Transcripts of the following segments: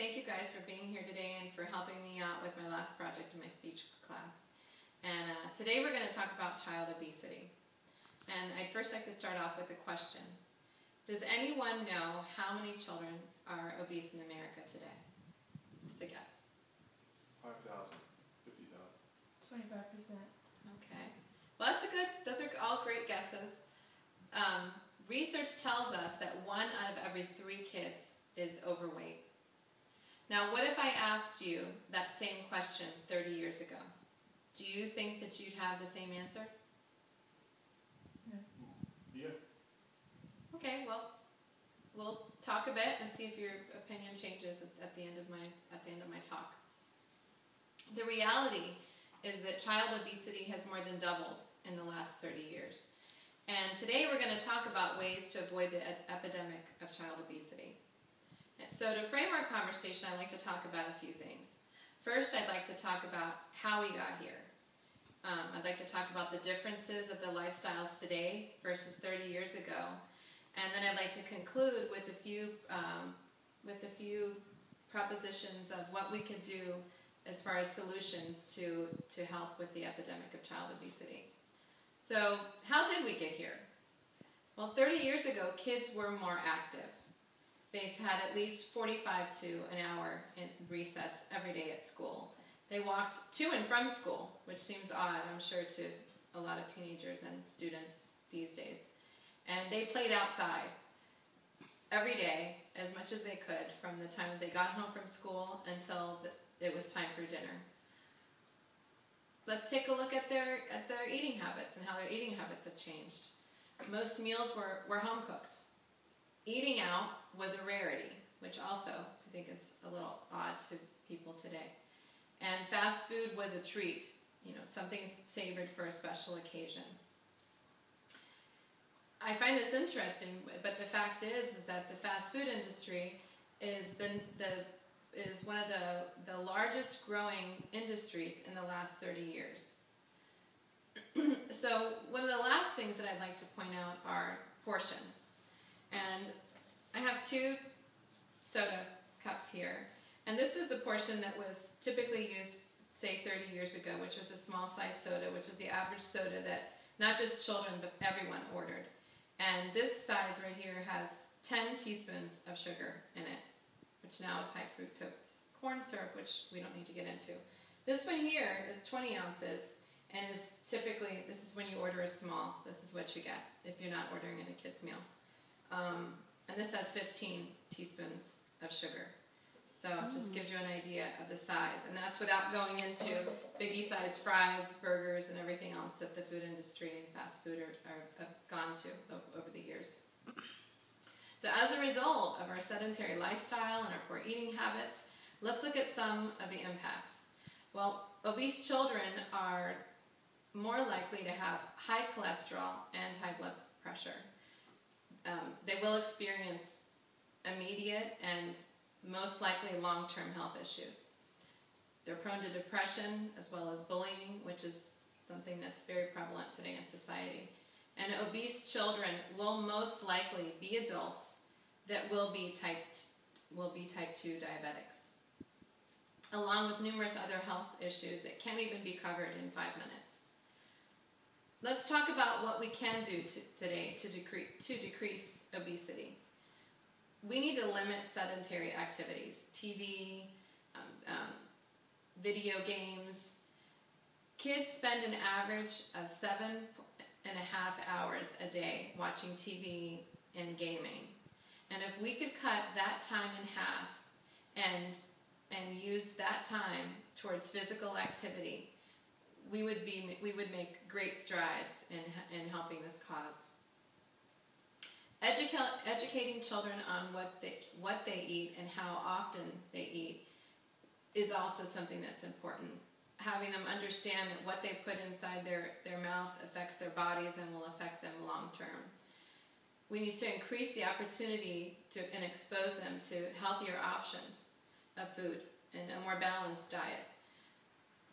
thank you guys for being here today and for helping me out with my last project in my speech class. And today we're going to talk about child obesity. And I'd first like to start off with a question. Does anyone know how many children are obese in America today? Just a guess. 5,000, 50,000. 25%. Okay. Well, those are all great guesses. Research tells us that 1 out of every 3 kids is overweight. Now, what if I asked you that same question 30 years ago? Do you think that you'd have the same answer? Yeah. Okay, well, we'll talk a bit and see if your opinion changes at the end of my talk. The reality is that child obesity has more than doubled in the last 30 years. And today we're going to talk about ways to avoid the epidemic of child obesity. So to frame our conversation, I'd like to talk about a few things. First, I'd like to talk about how we got here. I'd like to talk about the differences of the lifestyles today versus 30 years ago. And then I'd like to conclude with a few propositions of what we could do as far as solutions to help with the epidemic of child obesity. So how did we get here? Well, 30 years ago, kids were more active. They had at least 45 to an hour in recess every day at school. They walked to and from school, which seems odd, I'm sure, to a lot of teenagers and students these days. And they played outside every day as much as they could from the time they got home from school until it was time for dinner. Let's take a look at their eating habits and how their eating habits have changed. Most meals were home cooked. Eating out was a rarity, which also I think is a little odd to people today. And fast food was a treat, something savored for a special occasion. I find this interesting, but the fact is that the fast food industry is one of the largest growing industries in the last 30 years. So one of the last things that I'd like to point out are portions. And I have 2 soda cups here. And this is the portion that was typically used, say, 30 years ago, which was a small size soda, which is the average soda that not just children, but everyone ordered. And this size right here has 10 teaspoons of sugar in it, which now is high fructose corn syrup, which we don't need to get into. This one here is 20 ounces, and is typically, this is when you order a small, this is what you get if you're not ordering in a kid's meal. And this has 15 teaspoons of sugar. So it just gives you an idea of the size. And that's without going into biggie-sized fries, burgers, and everything else that the food industry and fast food have gone to over the years. So as a result of our sedentary lifestyle and our poor eating habits, let's look at some of the impacts. Well, obese children are more likely to have high cholesterol and high blood pressure. They will experience immediate and most likely long-term health issues. They're prone to depression as well as bullying, which is something that's very prevalent today in society. And obese children will most likely be adults that will be type 2 diabetics, along with numerous other health issues that can't even be covered in 5 minutes. Let's talk about what we can do today to decrease obesity. We need to limit sedentary activities, TV, video games. Kids spend an average of 7.5 hours a day watching TV and gaming. And if we could cut that time in half and use that time towards physical activity, we would make great strides in helping this cause. Educating children on what they eat and how often they eat is also something that's important. Having them understand that what they put inside their mouth affects their bodies and will affect them long term. We need to increase the opportunity and expose them to healthier options of food and a more balanced diet.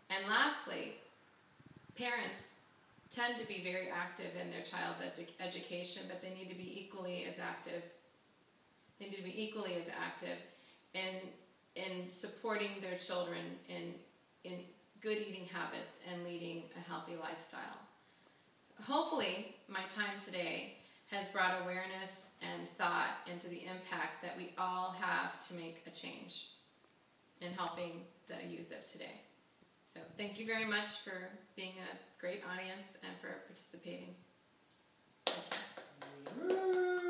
And lastly, parents tend to be very active in their child's education, but they need to be equally as active. They need to be equally as active in supporting their children in good eating habits and leading a healthy lifestyle. Hopefully, my time today has brought awareness and thought into the impact that we all have to make a change in helping the youth of today. So thank you very much for being a great audience and for participating. Thank you.